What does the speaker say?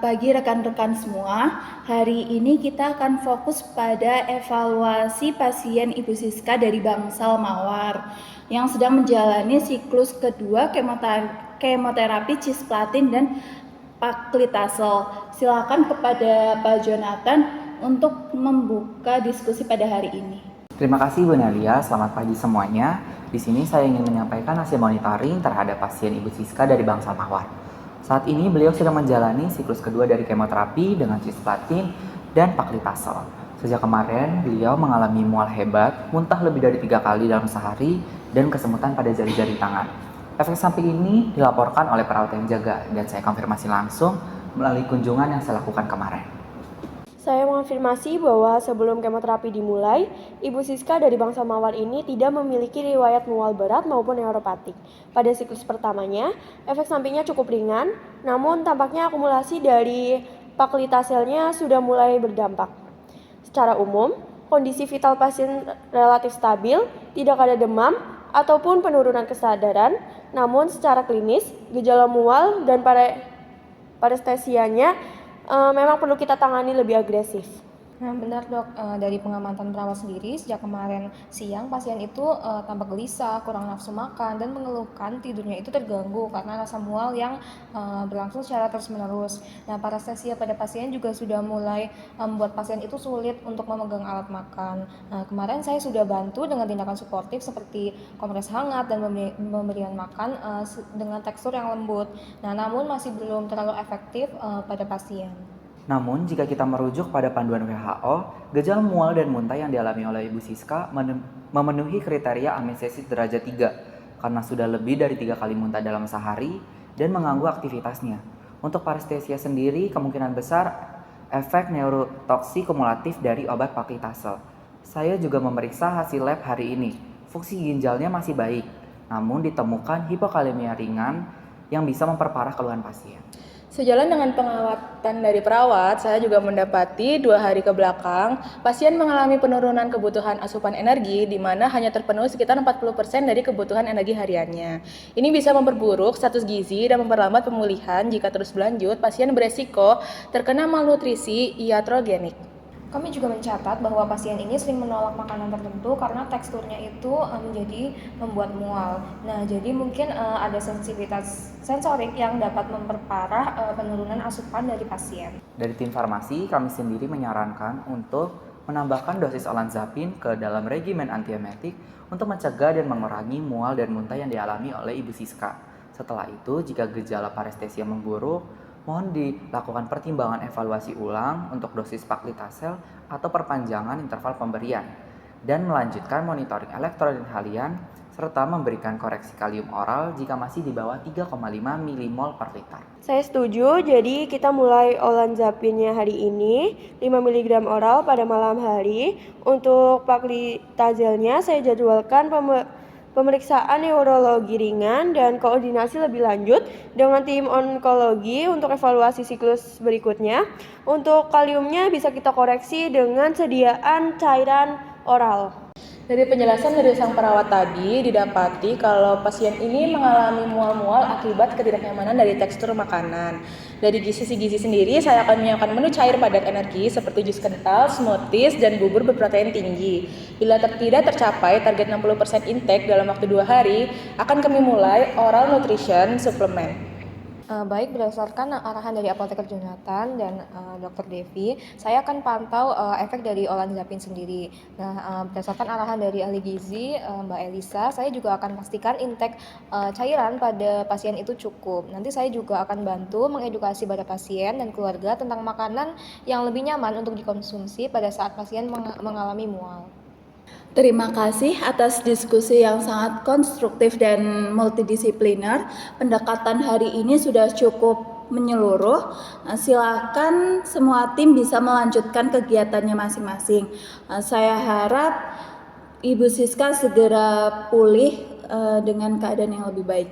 pagi rekan-rekan semua. Hari ini kita akan fokus pada evaluasi pasien Ibu Siska dari Bangsal Mawar yang sedang menjalani siklus kedua kemoterapi cisplatin dan paclitaxel. Silakan kepada Pak Jonathan untuk membuka diskusi pada hari ini. Terima kasih Bu Nelia, selamat pagi semuanya. Di sini saya ingin menyampaikan hasil monitoring terhadap pasien Ibu Siska dari Bangsal Mawar. Saat ini beliau sedang menjalani siklus kedua dari kemoterapi dengan cisplatin dan paclitaxel. Sejak kemarin, beliau mengalami mual hebat, muntah lebih dari 3 kali dalam sehari, dan kesemutan pada jari-jari tangan. Efek samping ini dilaporkan oleh perawat yang jaga, dan saya konfirmasi langsung melalui kunjungan yang saya lakukan kemarin. Saya mengonfirmasi bahwa sebelum kemoterapi dimulai, Ibu Siska dari Bangsal Mawar ini tidak memiliki riwayat mual berat maupun neuropatik. Pada siklus pertamanya, efek sampingnya cukup ringan, namun tampaknya akumulasi dari paclitaxelnya sudah mulai berdampak. Secara umum, kondisi vital pasien relatif stabil, tidak ada demam ataupun penurunan kesadaran, namun secara klinis, gejala mual dan parestesianya memang perlu kita tangani lebih agresif. Nah, benar dok, dari pengamatan perawat sendiri sejak kemarin siang pasien itu tampak gelisah, kurang nafsu makan dan mengeluhkan tidurnya itu terganggu karena rasa mual yang berlangsung secara terus-menerus. Nah, parestesia pada pasien juga sudah mulai membuat pasien itu sulit untuk memegang alat makan. Nah, kemarin saya sudah bantu dengan tindakan suportif seperti kompres hangat dan pemberian makan dengan tekstur yang lembut. Nah, namun masih belum terlalu efektif pada pasien. Namun, jika kita merujuk pada panduan WHO, gejala mual dan muntah yang dialami oleh Ibu Siska memenuhi kriteria amestesis derajat 3 karena sudah lebih dari 3 kali muntah dalam sehari dan mengganggu aktivitasnya. Untuk parestesia sendiri, kemungkinan besar efek neurotoksi kumulatif dari obat paclitaxel. Saya juga memeriksa hasil lab hari ini. Fungsi ginjalnya masih baik, namun ditemukan hipokalemia ringan yang bisa memperparah keluhan pasien. Sejalan dengan pengamatan dari perawat, saya juga mendapati 2 hari ke belakang, pasien mengalami penurunan kebutuhan asupan energi di mana hanya terpenuhi sekitar 40% dari kebutuhan energi hariannya. Ini bisa memperburuk status gizi dan memperlambat pemulihan jika terus berlanjut pasien beresiko terkena malnutrisi iatrogenik. Kami juga mencatat bahwa pasien ini sering menolak makanan tertentu karena teksturnya itu menjadi membuat mual. Nah, jadi mungkin ada sensitivitas sensorik yang dapat memperparah penurunan asupan dari pasien. Dari tim farmasi, kami sendiri menyarankan untuk menambahkan dosis olanzapin ke dalam regimen antiemetik untuk mencegah dan mengurangi mual dan muntah yang dialami oleh Ibu Siska. Setelah itu, jika gejala parestesia memburuk, mohon dilakukan pertimbangan evaluasi ulang untuk dosis paclitaxel atau perpanjangan interval pemberian dan melanjutkan monitoring elektrolit halian serta memberikan koreksi kalium oral jika masih di bawah 3,5 mmol per liter. Saya setuju, jadi kita mulai olanzapinnya hari ini 5 mg oral pada malam hari. Untuk paclitaxelnya saya jadwalkan pemeriksaan neurologi ringan dan koordinasi lebih lanjut dengan tim onkologi untuk evaluasi siklus berikutnya. Untuk kaliumnya bisa kita koreksi dengan sediaan cairan oral. Dari penjelasan dari sang perawat tadi, didapati kalau pasien ini mengalami mual-mual akibat ketidaknyamanan dari tekstur makanan. Dari sisi gizi sendiri, saya akan menyiapkan menu cair padat energi seperti jus kental, smoothies, dan bubur berprotein tinggi. Bila tidak tercapai target 60% intake dalam waktu 2 hari, akan kami mulai oral nutrition supplement. Baik, berdasarkan arahan dari apoteker Jonathan dan Dr. Devi, saya akan pantau efek dari olanzapin sendiri. Nah, berdasarkan arahan dari ahli gizi Mbak Elisa, saya juga akan pastikan intake cairan pada pasien itu cukup. Nanti saya juga akan bantu mengedukasi pada pasien dan keluarga tentang makanan yang lebih nyaman untuk dikonsumsi pada saat pasien mengalami mual. Terima kasih atas diskusi yang sangat konstruktif dan multidisipliner. Pendekatan hari ini sudah cukup menyeluruh. Silakan semua tim bisa melanjutkan kegiatannya masing-masing. Saya harap Ibu Siska segera pulih dengan keadaan yang lebih baik.